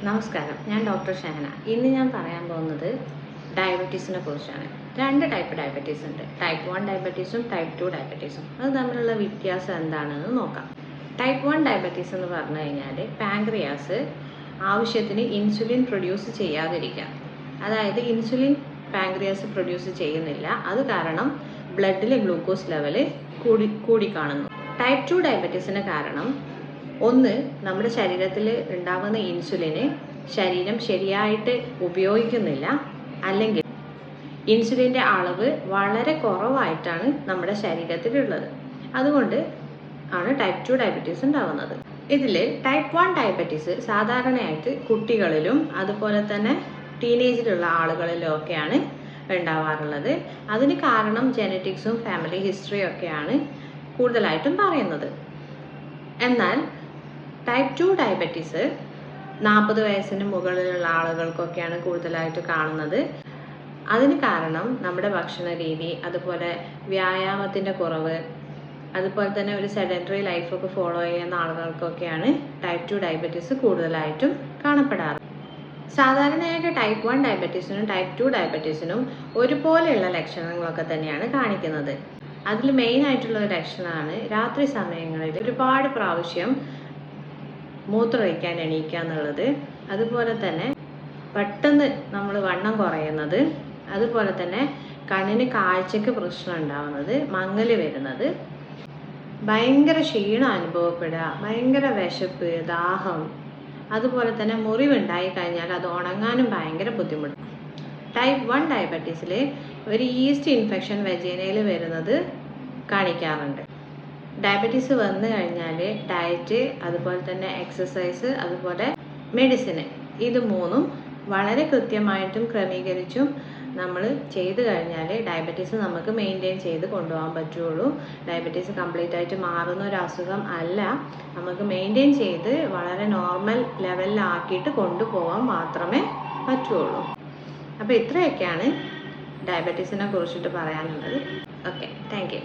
നമസ്കാരം, ഞാൻ ഡോക്ടർ ഷഹന. ഇന്ന് ഞാൻ പറയാൻ പോകുന്നത് ഡയബറ്റീസിനെ കുറിച്ചാണ്. 2 ടൈപ്പ് ഡയബറ്റീസ് ഉണ്ട്. ടൈപ്പ് 1 ഡയബറ്റീസും ടൈപ്പ് 2 ഡയബറ്റീസും. അത് തമ്മിലുള്ള വ്യത്യാസം എന്താണെന്ന് നോക്കാം. ടൈപ്പ് 1 ഡയബറ്റീസ് എന്ന് പറഞ്ഞു കഴിഞ്ഞാൽ പാൻക്രിയാസ് ആവശ്യത്തിന് ഇൻസുലിൻ പ്രൊഡ്യൂസ് ചെയ്യാതിരിക്കുക. അതായത് ഇൻസുലിൻ പാൻക്രിയാസ് പ്രൊഡ്യൂസ് ചെയ്യുന്നില്ല, അത് കാരണം ബ്ലഡിലെ ഗ്ലൂക്കോസ് ലെവല് കൂടി കാണുന്നു. ടൈപ്പ് 2 ഡയബറ്റീസിന് കാരണം ഒന്ന്, നമ്മുടെ ശരീരത്തിൽ ഉണ്ടാകുന്ന ഇൻസുലിന് ശരീരം ശരിയായിട്ട് ഉപയോഗിക്കുന്നില്ല, അല്ലെങ്കിൽ ഇൻസുലിൻ്റെ അളവ് വളരെ കുറവായിട്ടാണ് നമ്മുടെ ശരീരത്തിലുള്ളത്. അതുകൊണ്ട് ആണ് ടൈപ്പ് 2 ഡയബറ്റീസ് ഉണ്ടാകുന്നത്. ഇതിൽ ടൈപ്പ് 1 ഡയബറ്റീസ് സാധാരണയായിട്ട് കുട്ടികളിലും അതുപോലെ തന്നെ ടീനേജിലുള്ള ആളുകളിലും ഒക്കെയാണ് ഉണ്ടാവാറുള്ളത്. അതിന് കാരണം ജനറ്റിക്സും ഫാമിലി ഹിസ്റ്ററിയും ഒക്കെയാണ് കൂടുതലായിട്ടും പറയുന്നത്. എന്നാൽ ടൈപ്പ് 2 ഡയബറ്റീസ് 40 വയസ്സിന് മുകളിലുള്ള ആളുകൾക്കൊക്കെയാണ് കൂടുതലായിട്ട് കാണുന്നത്. അതിന് കാരണം നമ്മുടെ ഭക്ഷണ രീതി, അതുപോലെ വ്യായാമത്തിൻ്റെ കുറവ്, അതുപോലെ തന്നെ ഒരു സെഡൻറ്ററി ലൈഫൊക്കെ ഫോളോ ചെയ്യുന്ന ആളുകൾക്കൊക്കെയാണ് ടൈപ്പ് 2 ഡയബറ്റീസ് കൂടുതലായിട്ടും കാണപ്പെടാറ്. സാധാരണയായിട്ട് ടൈപ്പ് 1 ഡയബറ്റീസിനും ടൈപ്പ് 2 ഡയബറ്റീസിനും ഒരുപോലെയുള്ള ലക്ഷണങ്ങളൊക്കെ തന്നെയാണ് കാണിക്കുന്നത്. അതിൽ മെയിനായിട്ടുള്ള ഒരു ലക്ഷണമാണ് രാത്രി സമയങ്ങളിൽ ഒരുപാട് പ്രാവശ്യം മൂത്രമൊഴിക്കാൻ എണീക്കുക എന്നുള്ളത്. അതുപോലെ തന്നെ പെട്ടെന്ന് നമ്മൾ വണ്ണം കുറയുന്നത്, അതുപോലെ തന്നെ കണ്ണിന് കാഴ്ചയ്ക്ക് പ്രശ്നം ഉണ്ടാവുന്നത്, മങ്ങൽ വരുന്നത്, ഭയങ്കര ക്ഷീണം അനുഭവപ്പെടുക, ഭയങ്കര വിശപ്പ്, ദാഹം, അതുപോലെ തന്നെ മുറിവുണ്ടായി കഴിഞ്ഞാൽ അത് ഉണങ്ങാനും ഭയങ്കര ബുദ്ധിമുട്ട്. ടൈപ്പ് 1 ഡയബറ്റീസിൽ ഒരു ഈസ്റ്റ് ഇൻഫെക്ഷൻ വെജൈനയിൽ വരുന്നത് കാണിക്കാറുണ്ട്. ഡയബറ്റീസ് വന്നു കഴിഞ്ഞാൽ ഡയറ്റ്, അതുപോലെ തന്നെ എക്സസൈസ്, അതുപോലെ മെഡിസിന്, ഇത് മൂന്നും വളരെ കൃത്യമായിട്ടും ക്രമീകരിച്ചും നമ്മൾ ചെയ്തു കഴിഞ്ഞാൽ ഡയബറ്റീസ് നമുക്ക് മെയിൻറ്റെയിൻ ചെയ്ത് കൊണ്ടുപോകാൻ പറ്റുള്ളൂ. ഡയബറ്റീസ് കംപ്ലീറ്റ് ആയിട്ട് മാറുന്ന ഒരു അസുഖം അല്ല, നമുക്ക് മെയിൻറ്റെയിൻ ചെയ്ത് വളരെ നോർമൽ ലെവലിലാക്കിയിട്ട് കൊണ്ടുപോകാൻ മാത്രമേ പറ്റുള്ളൂ. അപ്പോൾ ഇത്രയൊക്കെയാണ് ഡയബറ്റീസിനെ കുറിച്ചിട്ട് പറയാനുള്ളത്. Okay, thank you.